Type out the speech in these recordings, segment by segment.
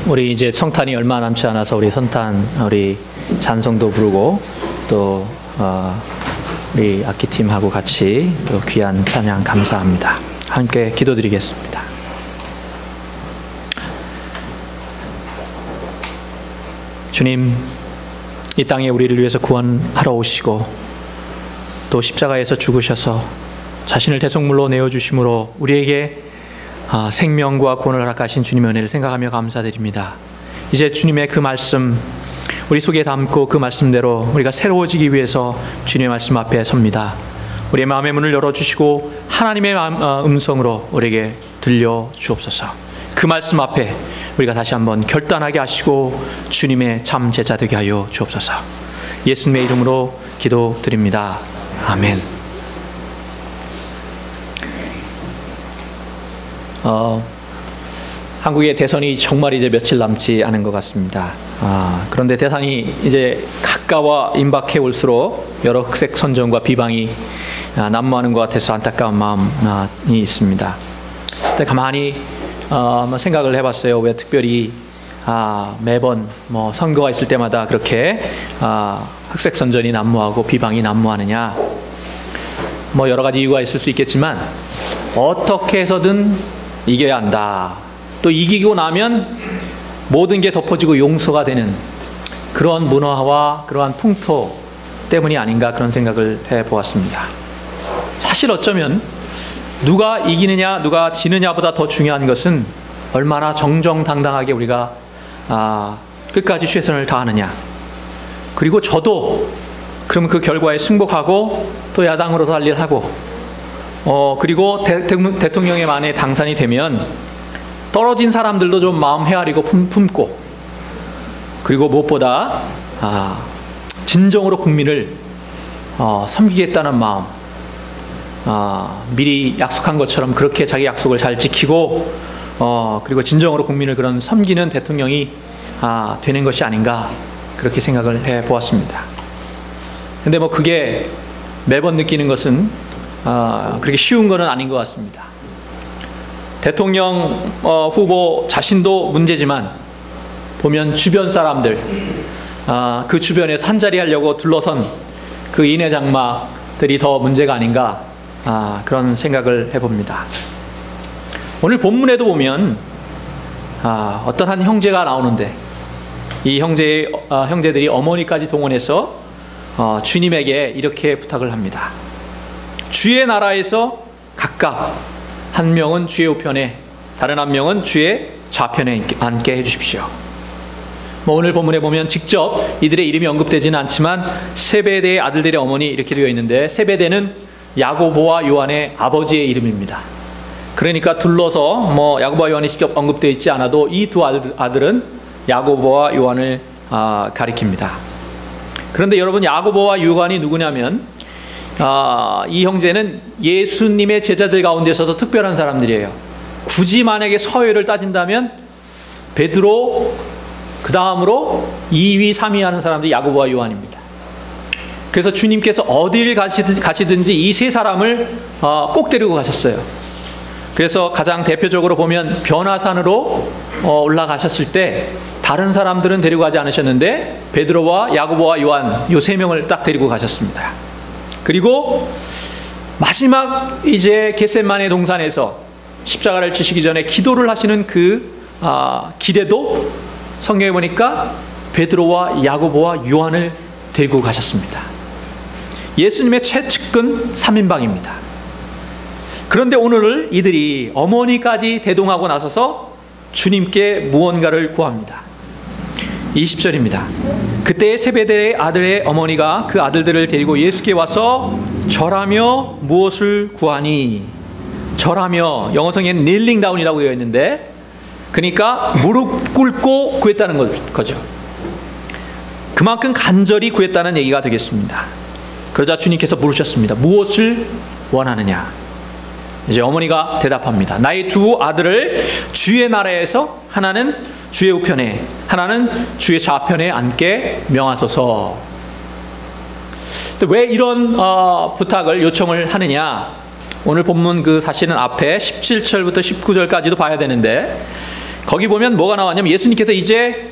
우리 이제 성탄이 얼마 남지 않아서 우리 우리 찬송도 부르고 또 우리 악기팀하고 같이 또 귀한 찬양 감사합니다. 함께 기도드리겠습니다. 주님, 이 땅에 우리를 위해서 구원하러 오시고 또 십자가에서 죽으셔서 자신을 대속물로 내어주심으로 우리에게 생명과 구원을 허락하신 주님의 은혜를 생각하며 감사드립니다. 이제 주님의 그 말씀 우리 속에 담고 그 말씀대로 우리가 새로워지기 위해서 주님의 말씀 앞에 섭니다. 우리의 마음의 문을 열어주시고 하나님의 음성으로 우리에게 들려주옵소서. 그 말씀 앞에 우리가 다시 한번 결단하게 하시고 주님의 참 제자 되게 하여 주옵소서. 예수님의 이름으로 기도드립니다. 아멘. 한국의 대선이 정말 이제 며칠 남지 않은 것 같습니다. 그런데 대선이 이제 가까워 임박해 올수록 여러 흑색 선전과 비방이 난무하는 것 같아서 안타까운 마음이 있습니다. 그때 가만히 한번 생각을 해봤어요. 왜 특별히 매번 선거가 있을 때마다 그렇게 흑색 선전이 난무하고 비방이 난무하느냐? 여러 가지 이유가 있을 수 있겠지만 어떻게 해서든 이겨야 한다. 또 이기고 나면 모든 게 덮어지고 용서가 되는 그런 문화와 그러한 풍토 때문이 아닌가 그런 생각을 해보았습니다. 사실 어쩌면 누가 이기느냐 누가 지느냐보다 더 중요한 것은 얼마나 정정당당하게 우리가 끝까지 최선을 다하느냐. 그리고 저도 그럼 그 결과에 승복하고 또 야당으로서 할 일 하고 그리고 대통령의 만에 당선이 되면 떨어진 사람들도 좀 마음 헤아리고 품고 그리고 무엇보다 진정으로 국민을 섬기겠다는 마음, 미리 약속한 것처럼 그렇게 자기 약속을 잘 지키고 그리고 진정으로 국민을 그런 섬기는 대통령이 되는 것이 아닌가 그렇게 생각을 해보았습니다. 근데 그게 매번 느끼는 것은 그렇게 쉬운 것은 아닌 것 같습니다. 대통령 후보 자신도 문제지만 보면 주변 사람들 그 주변에서 한자리 하려고 둘러선 그 인해장막들이 더 문제가 아닌가 그런 생각을 해봅니다. 오늘 본문에도 보면 어떤 한 형제가 나오는데 이 형제들이 어머니까지 동원해서 주님에게 이렇게 부탁을 합니다. 주의 나라에서 각각 한 명은 주의 우편에 다른 한 명은 주의 좌편에 앉게 해주십시오. 오늘 본문에 보면 직접 이들의 이름이 언급되지는 않지만 세베대의 아들들의 어머니 이렇게 되어 있는데 세베대는 야고보와 요한의 아버지의 이름입니다. 그러니까 둘러서 야고보와 요한이 직접 언급되어 있지 않아도 이 두 아들은 야고보와 요한을 가리킵니다. 그런데 여러분 야고보와 요한이 누구냐면 이 형제는 예수님의 제자들 가운데 있어서 특별한 사람들이에요. 굳이 만약에 서열을 따진다면 베드로 그 다음으로 2위, 3위 하는 사람들이 야고보와 요한입니다. 그래서 주님께서 어디를 가시든지 이 세 사람을 꼭 데리고 가셨어요. 그래서 가장 대표적으로 보면 변화산으로 올라가셨을 때 다른 사람들은 데리고 가지 않으셨는데 베드로와 야고보와 요한 요 세 명을 딱 데리고 가셨습니다. 그리고 마지막 이제 겟세마네 동산에서 십자가를 지시기 전에 기도를 하시는 그 길에도 성경에 보니까 베드로와 야고보와 요한을 데리고 가셨습니다. 예수님의 최측근 3인방입니다. 그런데 오늘 이들이 어머니까지 대동하고 나서서 주님께 무언가를 구합니다. 20절입니다. 그때 세베대의 아들의 어머니가 그 아들들을 데리고 예수께 와서 절하며 무엇을 구하니? 절하며 영어 성에는 kneeling down이라고 되어 있는데 그러니까 무릎 꿇고 구했다는 거죠. 그만큼 간절히 구했다는 얘기가 되겠습니다. 그러자 주님께서 물으셨습니다. 무엇을 원하느냐? 이제 어머니가 대답합니다. 나의 두 아들을 주의 나라에서 하나는 주의 우편에 하나는 주의 좌편에 앉게 명하소서. 왜 이런 부탁을 요청을 하느냐? 오늘 본문 그 사실은 앞에 17절부터 19절까지도 봐야 되는데 거기 보면 뭐가 나왔냐면 예수님께서 이제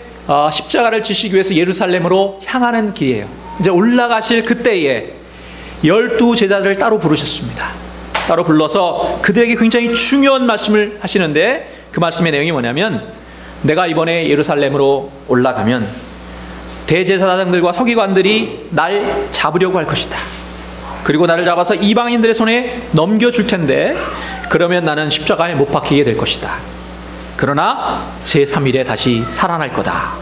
십자가를 지시기 위해서 예루살렘으로 향하는 길이에요. 이제 올라가실 그때에 12 제자들을 따로 부르셨습니다. 따로 불러서 그들에게 굉장히 중요한 말씀을 하시는데, 그 말씀의 내용이 뭐냐면, 내가 이번에 예루살렘으로 올라가면 대제사장들과 서기관들이 날 잡으려고 할 것이다. 그리고 나를 잡아서 이방인들의 손에 넘겨줄 텐데, 그러면 나는 십자가에 못 박히게 될 것이다. 그러나 제3일에 다시 살아날 거다.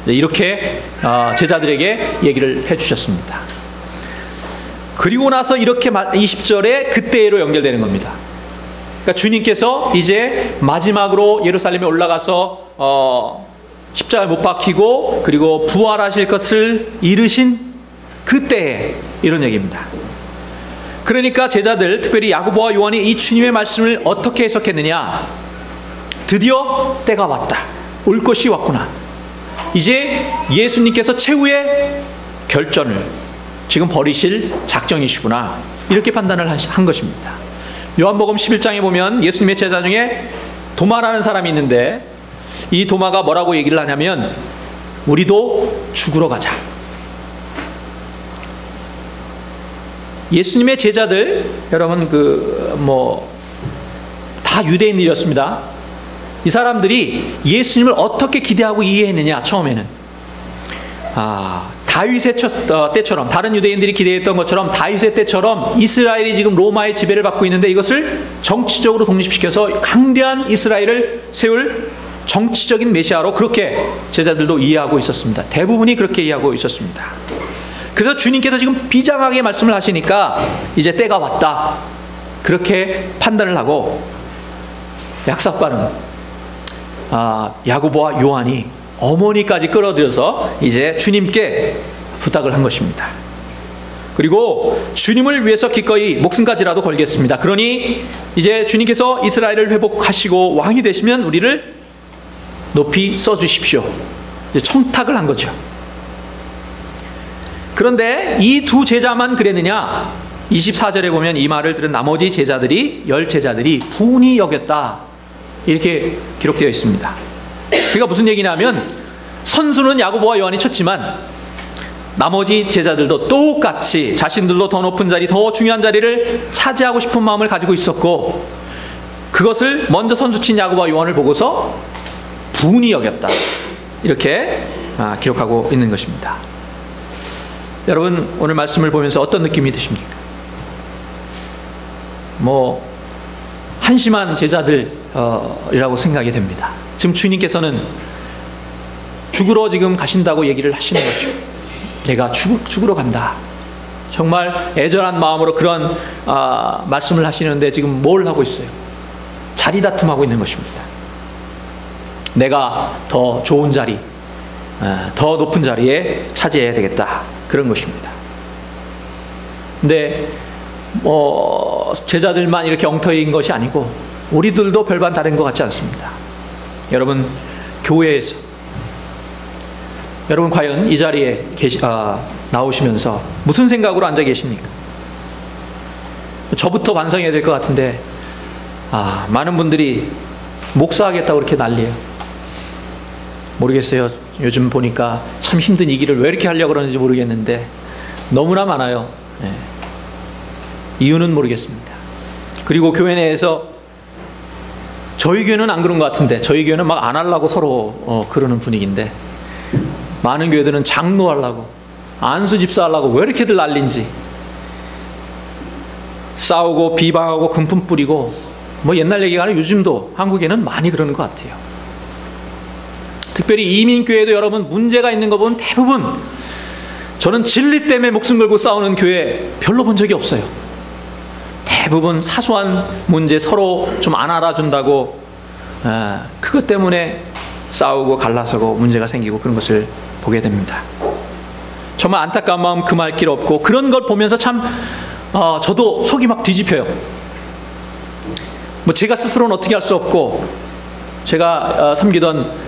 이렇게 제자들에게 얘기를 해주셨습니다. 그리고 나서 이렇게 20절에 그때로 연결되는 겁니다. 그러니까 주님께서 이제 마지막으로 예루살렘에 올라가서 십자가에 못 박히고 그리고 부활하실 것을 이르신 그때에 이런 얘기입니다. 그러니까 제자들, 특별히 야고보와 요한이 이 주님의 말씀을 어떻게 해석했느냐? 드디어 때가 왔다. 올 것이 왔구나. 이제 예수님께서 최후의 결전을 지금 벌이실 작정이시구나. 이렇게 판단을 한 것입니다. 요한복음 11장에 보면 예수님의 제자 중에 도마라는 사람이 있는데, 이 도마가 뭐라고 얘기를 하냐면, 우리도 죽으러 가자. 예수님의 제자들, 여러분 다 유대인들이었습니다. 이 사람들이 예수님을 어떻게 기대하고 이해했느냐? 처음에는 다윗의 때처럼, 다른 유대인들이 기대했던 것처럼 다윗의 때처럼 이스라엘이 지금 로마의 지배를 받고 있는데, 이것을 정치적으로 독립시켜서 강대한 이스라엘을 세울 정치적인 메시아로 그렇게 제자들도 이해하고 있었습니다. 대부분이 그렇게 이해하고 있었습니다. 그래서 주님께서 지금 비장하게 말씀을 하시니까 이제 때가 왔다, 그렇게 판단을 하고, 약삭빠른 야고보와 요한이 어머니까지 끌어들여서 이제 주님께 부탁을 한 것입니다. 그리고 주님을 위해서 기꺼이 목숨까지라도 걸겠습니다. 그러니 이제 주님께서 이스라엘을 회복하시고 왕이 되시면 우리를 높이 써주십시오. 이제 청탁을 한 거죠. 그런데 이 두 제자만 그랬느냐? 24절에 보면 이 말을 들은 나머지 제자들이, 10 제자들이 분이 여겼다, 이렇게 기록되어 있습니다. 그러니까 무슨 얘기냐면, 선수는 야고보와 요한이 쳤지만 나머지 제자들도 똑같이 자신들도 더 높은 자리, 더 중요한 자리를 차지하고 싶은 마음을 가지고 있었고, 그것을 먼저 선수친 야고보와 요한을 보고서 분이 여겼다, 이렇게 기록하고 있는 것입니다. 여러분, 오늘 말씀을 보면서 어떤 느낌이 드십니까? 한심한 제자들이라고 생각이 됩니다. 지금 주님께서는 죽으러 지금 가신다고 얘기를 하시는 거죠. 내가 죽으러 간다. 정말 애절한 마음으로 그런 말씀을 하시는데, 지금 뭘 하고 있어요? 자리 다툼하고 있는 것입니다. 내가 더 좋은 자리, 더 높은 자리에 차지해야 되겠다, 그런 것입니다. 근데 제자들만 이렇게 엉터리인 것이 아니고 우리들도 별반 다른 것 같지 않습니다. 여러분, 교회에서 여러분 과연 이 자리에 나오시면서 무슨 생각으로 앉아 계십니까? 저부터 반성해야 될 것 같은데, 많은 분들이 목사하겠다고 그렇게 난리예요. 모르겠어요. 요즘 보니까 참 힘든 이 길을 왜 이렇게 하려고 그러는지 모르겠는데 너무나 많아요. 이유는 모르겠습니다. 그리고 교회 내에서 저희 교회는 안 그런 것 같은데, 저희 교회는 막 안 하려고 서로 그러는 분위기인데, 많은 교회들은 장로하려고, 안수 집사하려고 왜 이렇게들 난린지, 싸우고 비방하고 금품 뿌리고, 옛날 얘기가 아니라 요즘도 한국에는 많이 그러는 것 같아요. 특별히 이민교회도 여러분 문제가 있는 거 보면 대부분, 저는 진리 때문에 목숨 걸고 싸우는 교회 별로 본 적이 없어요. 대부분 사소한 문제 서로 좀 안 알아준다고, 그것 때문에 싸우고 갈라서고 문제가 생기고 그런 것을 보게 됩니다. 정말 안타까운 마음 금할 길 없고, 그런 걸 보면서 참 저도 속이 막 뒤집혀요. 제가 스스로는 어떻게 할 수 없고, 제가 섬기던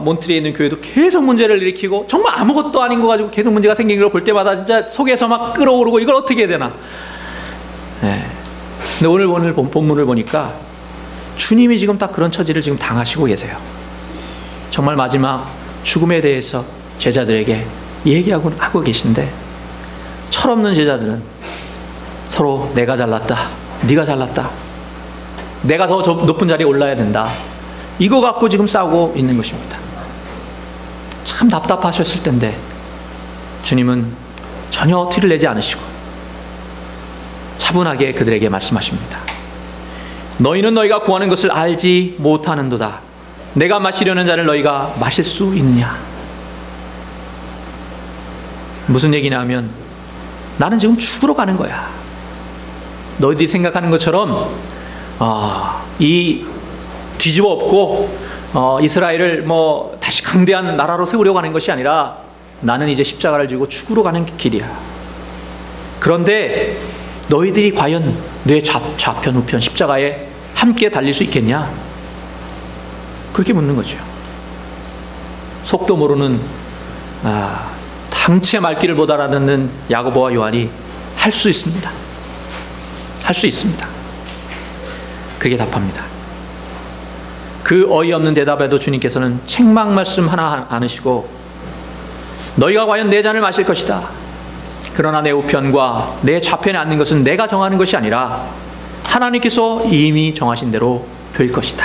몬트리에 있는 교회도 계속 문제를 일으키고, 정말 아무것도 아닌 거 가지고 계속 문제가 생긴 걸 볼 때마다 진짜 속에서 막 끓어오르고, 이걸 어떻게 해야 되나. 근데 오늘 본문을 보니까 주님이 지금 딱 그런 처지를 지금 당하시고 계세요. 정말 마지막 죽음에 대해서 제자들에게 얘기하고 계신데, 철없는 제자들은 서로 내가 잘났다, 네가 잘났다, 내가 더 높은 자리에 올라야 된다, 이거 갖고 지금 싸우고 있는 것입니다. 참 답답하셨을 텐데 주님은 전혀 티를 내지 않으시고 차분하게 그들에게 말씀하십니다. 너희는 너희가 구하는 것을 알지 못하는도다. 내가 마시려는 잔을 너희가 마실 수 있느냐? 무슨 얘기냐 하면, 나는 지금 죽으러 가는 거야. 너희들이 생각하는 것처럼 이 뒤집어 엎고 이스라엘을 다시 강대한 나라로 세우려고 하는 것이 아니라, 나는 이제 십자가를 지고 죽으러 가는 길이야. 그런데 너희들이 과연 내 좌편 우편 십자가에 함께 달릴 수 있겠냐? 그렇게 묻는 거죠. 속도 모르는 당체 말귀를 못 알아듣는 야고보와 요한이 할 수 있습니다. 할 수 있습니다. 그렇게 답합니다. 그 어이없는 대답에도 주님께서는 책망 말씀 하나 않으시고, 너희가 과연 내 잔을 마실 것이다. 그러나 내 우편과 내 좌편에 앉는 것은 내가 정하는 것이 아니라 하나님께서 이미 정하신 대로 될 것이다.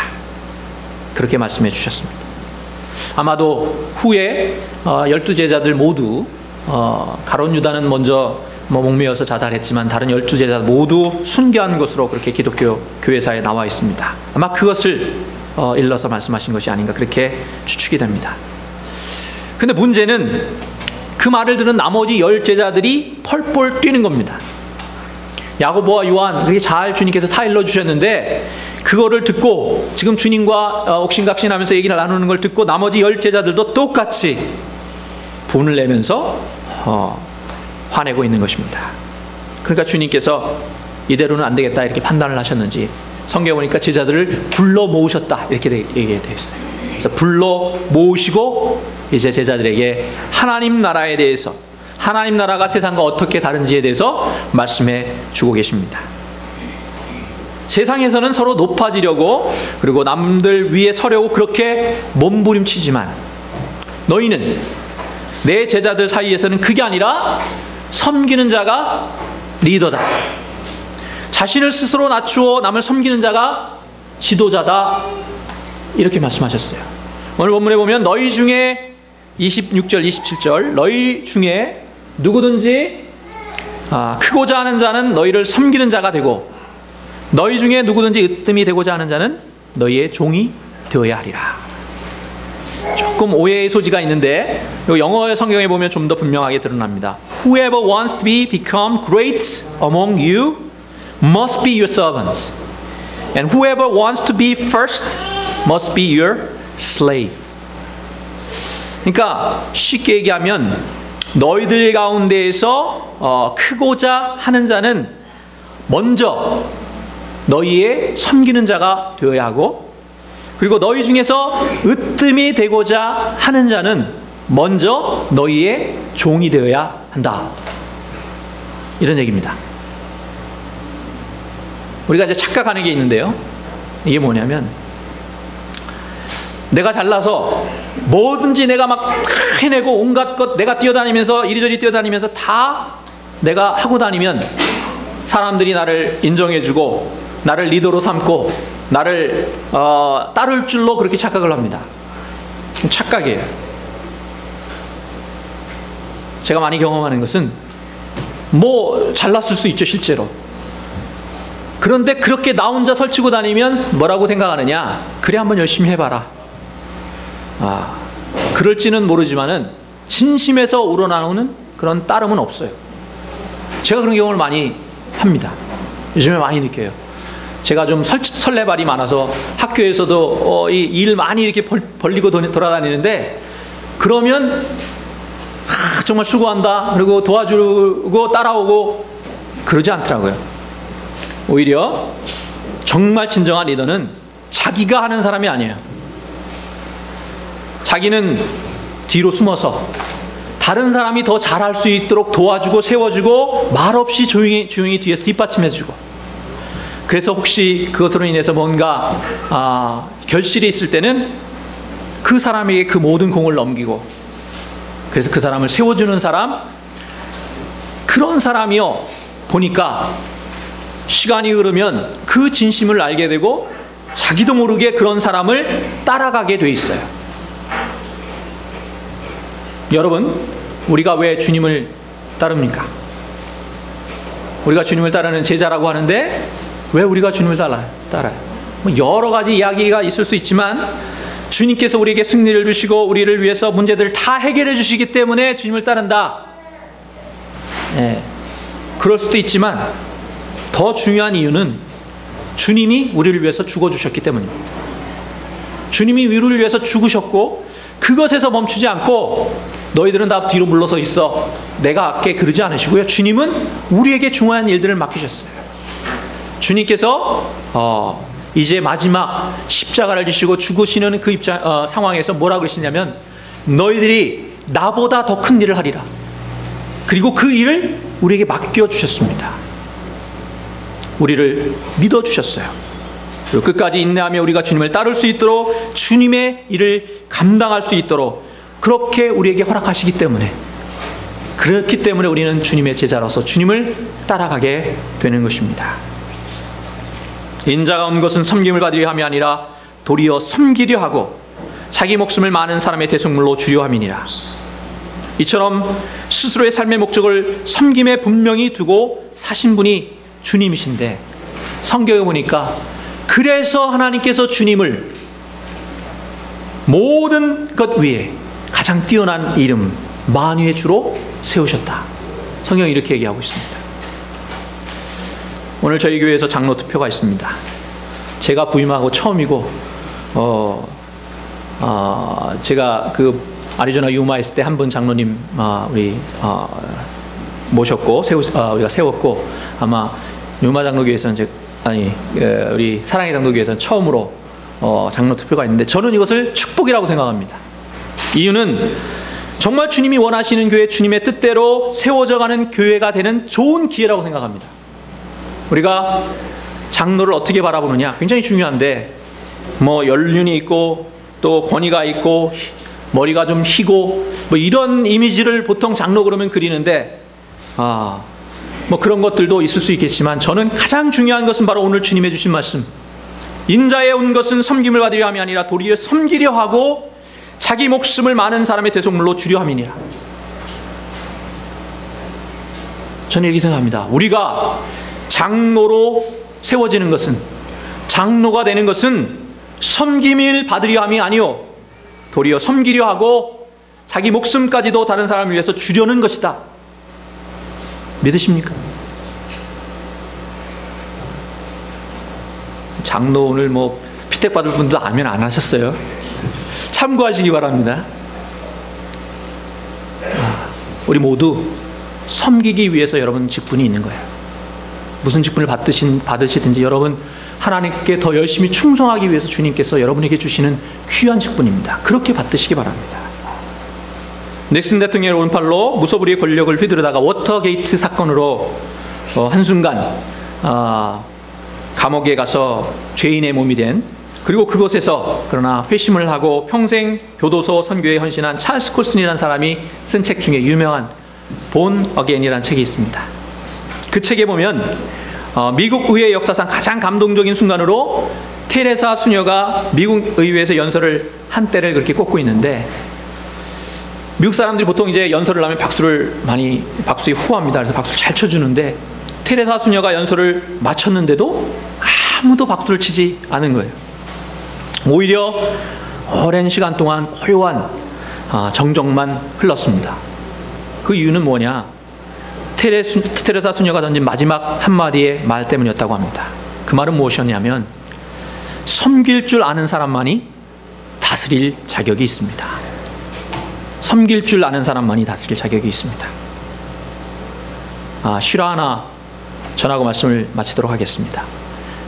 그렇게 말씀해 주셨습니다. 아마도 후에 12제자들 모두, 가룟 유다는 먼저 목매어서 자살했지만 다른 12제자 모두 순교한 것으로 그렇게 기독교 교회사에 나와 있습니다. 아마 그것을 일러서 말씀하신 것이 아닌가, 그렇게 추측이 됩니다. 근데 문제는 그 말을 들은 나머지 10제자들이 펄펄 뛰는 겁니다. 야고보와 요한, 그렇게 잘 주님께서 타일러 주셨는데, 그거를 듣고 지금 주님과 옥신각신하면서 얘기를 나누는 걸 듣고 나머지 10제자들도 똑같이 분을 내면서 화내고 있는 것입니다. 그러니까 주님께서 이대로는 안 되겠다 이렇게 판단을 하셨는지, 성경에 보니까 제자들을 불러 모으셨다 이렇게 얘기되어 있어요. 그래서 불러 모으시고 이제 제자들에게 하나님 나라에 대해서, 하나님 나라가 세상과 어떻게 다른지에 대해서 말씀해 주고 계십니다. 세상에서는 서로 높아지려고, 그리고 남들 위에 서려고 그렇게 몸부림치지만, 너희는, 내 제자들 사이에서는 그게 아니라 섬기는 자가 리더다. 자신을 스스로 낮추어 남을 섬기는 자가 지도자다. 이렇게 말씀하셨어요. 오늘 본문에 보면 너희 중에 26절, 27절, 너희 중에 누구든지 크고자 하는 자는 너희를 섬기는 자가 되고, 너희 중에 누구든지 으뜸이 되고자 하는 자는 너희의 종이 되어야 하리라. 조금 오해의 소지가 있는데 영어의 성경에 보면 좀 더 분명하게 드러납니다. Whoever wants to become great among you must be your servant, and whoever wants to be first must be your slave. 그러니까 쉽게 얘기하면, 너희들 가운데에서 크고자 하는 자는 먼저 너희의 섬기는 자가 되어야 하고, 그리고 너희 중에서 으뜸이 되고자 하는 자는 먼저 너희의 종이 되어야 한다. 이런 얘기입니다. 우리가 이제 착각하는 게 있는데요. 이게 뭐냐면, 내가 잘나서 뭐든지 내가 막 해내고 온갖 것 내가 뛰어다니면서 이리저리 뛰어다니면서 다 내가 하고 다니면 사람들이 나를 인정해주고 나를 리더로 삼고 나를 따를 줄로 그렇게 착각을 합니다. 착각이에요. 제가 많이 경험하는 것은, 잘났을 수 있죠 실제로. 그런데 그렇게 나 혼자 설치고 다니면 뭐라고 생각하느냐, 그래 한번 열심히 해봐라. 그럴지는 모르지만은 진심에서 우러나오는 그런 따름은 없어요. 제가 그런 경험을 많이 합니다. 요즘에 많이 느껴요. 제가 좀 설레발이 많아서 학교에서도 이 일 많이 이렇게 벌리고 돌아다니는데, 그러면 정말 수고한다, 그리고 도와주고 따라오고 그러지 않더라고요. 오히려 정말 진정한 리더는 자기가 하는 사람이 아니에요. 자기는 뒤로 숨어서 다른 사람이 더 잘할 수 있도록 도와주고 세워주고, 말없이 조용히 뒤에서 뒷받침해주고, 그래서 혹시 그것으로 인해서 뭔가 결실이 있을 때는 그 사람에게 그 모든 공을 넘기고, 그래서 그 사람을 세워주는 사람, 그런 사람이요 보니까 시간이 흐르면 그 진심을 알게 되고 자기도 모르게 그런 사람을 따라가게 돼 있어요. 여러분, 우리가 왜 주님을 따릅니까? 우리가 주님을 따르는 제자라고 하는데 왜 우리가 주님을 따라요? 뭐 여러 가지 이야기가 있을 수 있지만 주님께서 우리에게 승리를 주시고 우리를 위해서 문제들을 다 해결해 주시기 때문에 주님을 따른다. 그럴 수도 있지만 더 중요한 이유는 주님이 우리를 위해서 죽어주셨기 때문입니다. 주님이 우리를 위해서 죽으셨고 그것에서 멈추지 않고 너희들은 다 뒤로 물러서 있어, 내가 할게, 그러지 않으시고요. 주님은 우리에게 중요한 일들을 맡기셨어요. 주님께서 이제 마지막 십자가를 지시고 죽으시는 그 상황에서 뭐라 그러시냐면 너희들이 나보다 더 큰 일을 하리라. 그리고 그 일을 우리에게 맡겨주셨습니다. 우리를 믿어주셨어요. 그리고 끝까지 인내하며 우리가 주님을 따를 수 있도록, 주님의 일을 감당할 수 있도록 그렇게 우리에게 허락하시기 때문에, 그렇기 때문에 우리는 주님의 제자로서 주님을 따라가게 되는 것입니다. 인자가 온 것은 섬김을 받으려 함이 아니라 도리어 섬기려 하고 자기 목숨을 많은 사람의 대속물로 주려 함이니라. 이처럼 스스로의 삶의 목적을 섬김에 분명히 두고 사신 분이 주님이신데, 성경에 보니까 그래서 하나님께서 주님을 모든 것 위에 가장 뛰어난 이름 만유의 주로 세우셨다. 성경이 이렇게 얘기하고 있습니다. 오늘 저희 교회에서 장로 투표가 있습니다. 제가 부임하고 처음이고 제가 그 아리조나 유마에 있을 때 한 분 장로님 우리 모셨고 우리가 세웠고, 아마 유마 장로교회에서는 우리 사랑의 장로교회에서는 처음으로 장로 투표가 있는데, 저는 이것을 축복이라고 생각합니다. 이유는 정말 주님이 원하시는 교회, 주님의 뜻대로 세워져가는 교회가 되는 좋은 기회라고 생각합니다. 우리가 장로를 어떻게 바라보느냐 굉장히 중요한데, 뭐 연륜이 있고 또 권위가 있고 머리가 좀 희고 뭐 이런 이미지를 보통 장로 그러면 그리는데, 뭐 그런 것들도 있을 수 있겠지만 저는 가장 중요한 것은 바로 오늘 주님의 주신 말씀, 인자에 온 것은 섬김을 받으려 함이 아니라 도리어 섬기려 하고 자기 목숨을 많은 사람의 대속물로 주려 함이니라. 저는 이렇게 생각합니다. 우리가 장로로 세워지는 것은, 장로가 되는 것은 섬김을 받으려 함이 아니요 도리어 섬기려 하고 자기 목숨까지도 다른 사람을 위해서 주려는 것이다. 믿으십니까? 장로 오늘 뭐 피택 받을 분도 아멘 안 하셨어요? 참고하시기 바랍니다. 우리 모두 섬기기 위해서 여러분 직분이 있는 거예요. 무슨 직분을 받으시든지 여러분 하나님께 더 열심히 충성하기 위해서 주님께서 여러분에게 주시는 귀한 직분입니다. 그렇게 받으시기 바랍니다. 닉슨 대통령의 오른팔로 무소불위의 권력을 휘두르다가 워터게이트 사건으로 한순간 감옥에 가서 죄인의 몸이 된, 그리고 그곳에서 그러나 회심을 하고 평생 교도소 선교에 헌신한 찰스 콜슨이라는 사람이 쓴 책 중에 유명한 본 어게인이라는 책이 있습니다. 그 책에 보면 미국 의회 역사상 가장 감동적인 순간으로 테레사 수녀가 미국 의회에서 연설을 한 때를 그렇게 꼽고 있는데, 미국 사람들이 보통 이제 연설을 하면 박수에 후합니다. 그래서 박수를 잘 쳐주는데 테레사 수녀가 연설을 마쳤는데도 아무도 박수를 치지 않은 거예요. 오히려 오랜 시간 동안 고요한 정적만 흘렀습니다. 그 이유는 뭐냐? 테레사 수녀가 던진 마지막 한마디의 말 때문이었다고 합니다. 그 말은 무엇이었냐면, 섬길 줄 아는 사람만이 다스릴 자격이 있습니다. 섬길 줄 아는 사람만이 다스릴 자격이 있습니다. 실화 하나 전하고 말씀을 마치도록 하겠습니다.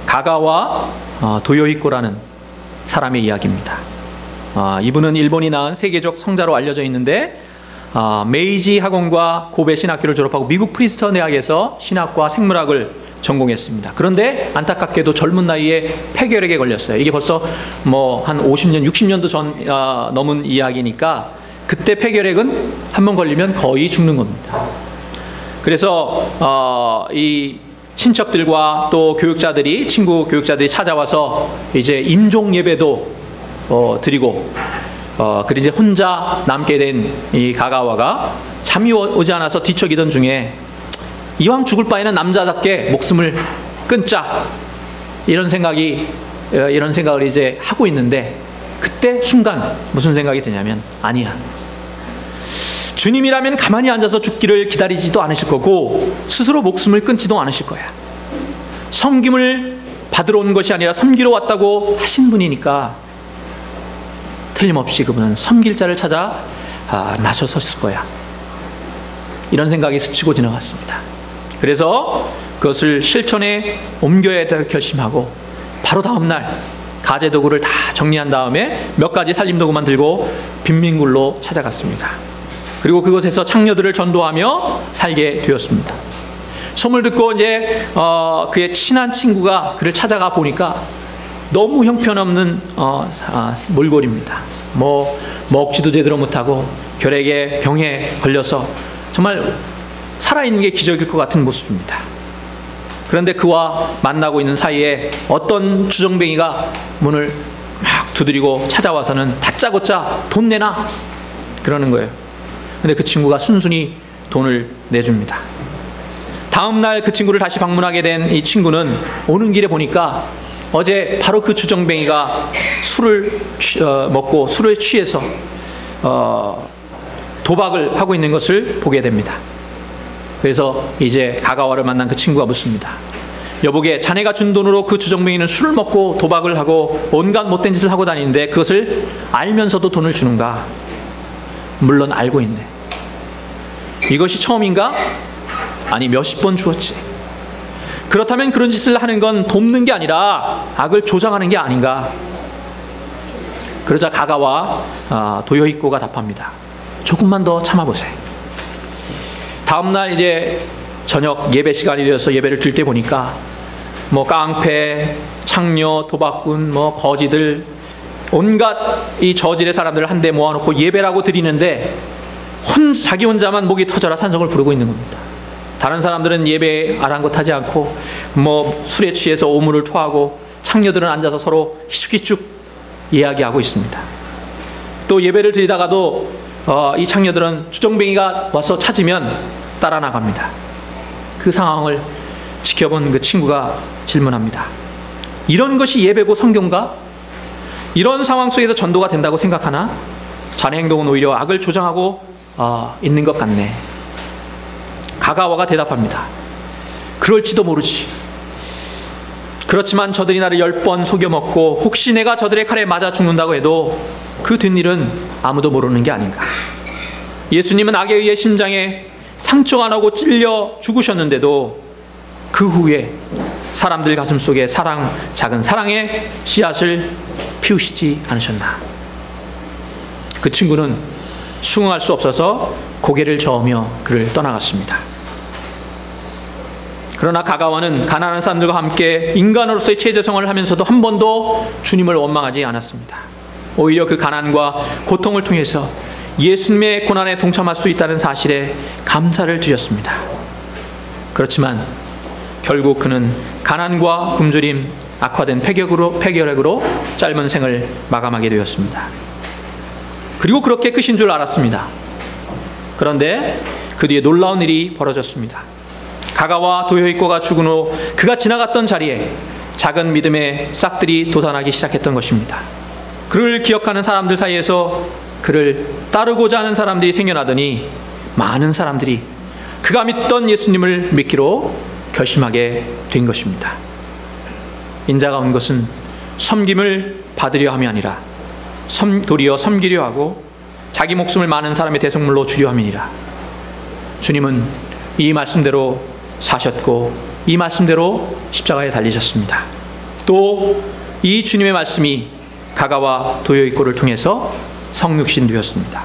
가가와 도요히코라는 사람의 이야기입니다. 이분은 일본이 낳은 세계적 성자로 알려져 있는데, 메이지 학원과 고베 신학교를 졸업하고 미국 프린스턴 대학에서 신학과 생물학을 전공했습니다. 그런데 안타깝게도 젊은 나이에 폐결핵에 걸렸어요. 이게 벌써 뭐 한 50년, 60년도 전 넘은 이야기니까 그때 폐결핵은 한번 걸리면 거의 죽는 겁니다. 그래서 이 친척들과 또 교육자들이, 친구 교육자들이 찾아와서 이제 임종 예배도 드리고, 그리고 이제 혼자 남게 된 이 가가와가 잠이 오지 않아서 뒤척이던 중에 이왕 죽을 바에는 남자답게 목숨을 끊자, 이런 생각을 이제 하고 있는데, 그때 순간 무슨 생각이 드냐면, 아니야, 주님이라면 가만히 앉아서 죽기를 기다리지도 않으실 거고 스스로 목숨을 끊지도 않으실 거야. 섬김을 받으러 온 것이 아니라 섬기러 왔다고 하신 분이니까 틀림없이 그분은 섬길 자를 찾아 나서섰을 거야. 이런 생각이 스치고 지나갔습니다. 그래서 그것을 실천에 옮겨야 될 결심하고, 바로 다음 날 가재 도구를 다 정리한 다음에 몇 가지 살림 도구만 들고 빈민굴로 찾아갔습니다. 그리고 그곳에서 창녀들을 전도하며 살게 되었습니다. 소문을 듣고 이제 그의 친한 친구가 그를 찾아가 보니까 너무 형편없는 몰골입니다. 뭐 먹지도 제대로 못하고 결핵에 병에 걸려서 정말 살아있는 게 기적일 것 같은 모습입니다. 그런데 그와 만나고 있는 사이에 어떤 주정뱅이가 문을 막 두드리고 찾아와서는 다짜고짜 돈 내놔, 그러는 거예요. 근데 그 친구가 순순히 돈을 내줍니다. 다음 날 그 친구를 다시 방문하게 된 이 친구는 오는 길에 보니까 어제 바로 그 주정뱅이가 술을 먹고 술에 취해서 도박을 하고 있는 것을 보게 됩니다. 그래서 이제 가가와를 만난 그 친구가 묻습니다. 여보게, 자네가 준 돈으로 그 주정뱅이는 술을 먹고 도박을 하고 온갖 못된 짓을 하고 다니는데 그것을 알면서도 돈을 주는가? 물론 알고 있네. 이것이 처음인가? 아니, 몇십 번 주었지. 그렇다면 그런 짓을 하는 건 돕는 게 아니라 악을 조장하는 게 아닌가? 그러자 가가와 도요히코가 답합니다. 조금만 더 참아보세요. 다음날 이제 저녁 예배 시간이 되어서 예배를 드릴 때 보니까 뭐 깡패, 창녀, 도박꾼, 뭐 거지들, 온갖 이 저질의 사람들을 한데 모아놓고 예배라고 드리는데 자기 혼자만 목이 터져라 찬송을 부르고 있는 겁니다. 다른 사람들은 예배에 아랑곳하지 않고 뭐 술에 취해서 오물을 토하고, 창녀들은 앉아서 서로 희죽희죽 이야기하고 있습니다. 또 예배를 드리다가도 이 창녀들은 주정뱅이가 와서 찾으면 따라 나갑니다. 그 상황을 지켜본 그 친구가 질문합니다. 이런 것이 예배고 성경가? 이런 상황 속에서 전도가 된다고 생각하나? 자네 행동은 오히려 악을 조장하고 있는 것 같네. 가가와가 대답합니다. 그럴지도 모르지. 그렇지만 저들이 나를 10번 속여먹고 혹시 내가 저들의 칼에 맞아 죽는다고 해도 그 뒷일은 아무도 모르는 게 아닌가. 예수님은 악에 의해 심장에 상처가 나고 찔려 죽으셨는데도 그 후에 사람들 가슴 속에 작은 사랑의 씨앗을 피우시지 않으셨나. 그 친구는 수긍할 수 없어서 고개를 저으며 그를 떠나갔습니다. 그러나 가가와는 가난한 사람들과 함께 인간으로서의 최저 생활을 하면서도 한 번도 주님을 원망하지 않았습니다. 오히려 그 가난과 고통을 통해서 예수님의 고난에 동참할 수 있다는 사실에 감사를 드렸습니다. 그렇지만 결국 그는 가난과 굶주림, 악화된 폐결핵으로 짧은 생을 마감하게 되었습니다. 그리고 그렇게 끝인 줄 알았습니다. 그런데 그 뒤에 놀라운 일이 벌어졌습니다. 가가와 도요히코가 죽은 후 그가 지나갔던 자리에 작은 믿음의 싹들이 돋아나기 시작했던 것입니다. 그를 기억하는 사람들 사이에서 그를 따르고자 하는 사람들이 생겨나더니 많은 사람들이 그가 믿던 예수님을 믿기로 결심하게 된 것입니다. 인자가 온 것은 섬김을 받으려 함이 아니라 도리어 섬기려 하고 자기 목숨을 많은 사람의 대속물로 주려 함이니라. 주님은 이 말씀대로 사셨고 이 말씀대로 십자가에 달리셨습니다. 또 이 주님의 말씀이 가가와 도요히코를 통해서 성육신 되었습니다.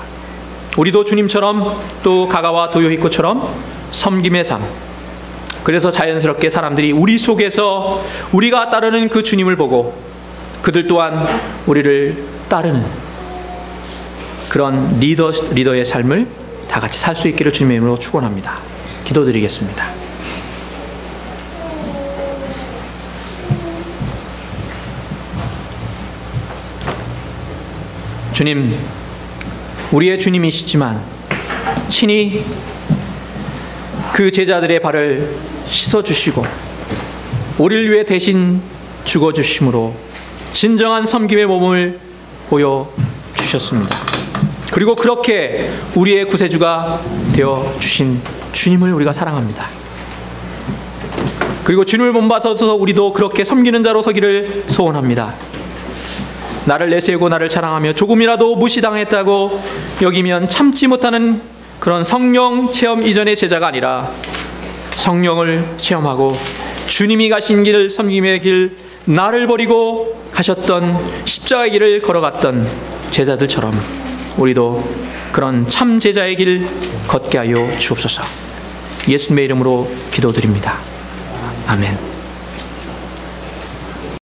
우리도 주님처럼 또 가가와 도요히코처럼 섬김의 삶, 그래서 자연스럽게 사람들이 우리 속에서 우리가 따르는 그 주님을 보고 그들 또한 우리를 따르는 그런 리더의 삶을 다 같이 살 수 있기를 주님의 이름으로 축원합니다. 기도드리겠습니다. 주님, 우리의 주님이시지만 친히 그 제자들의 발을 씻어주시고 우리를 위해 대신 죽어주심으로 진정한 섬김의 몸을 보여주셨습니다. 그리고 그렇게 우리의 구세주가 되어주신 주님을 우리가 사랑합니다. 그리고 주님을 본받아서 우리도 그렇게 섬기는 자로 서기를 소원합니다. 나를 내세우고 나를 자랑하며 조금이라도 무시당했다고 여기면 참지 못하는 그런 성령 체험 이전의 제자가 아니라 성령을 체험하고 주님이 가신 길, 섬김의 길, 나를 버리고 가셨던 십자가의 길을 걸어갔던 제자들처럼 우리도 그런 참 제자의 길 걷게 하여 주옵소서. 예수님의 이름으로 기도드립니다. 아멘.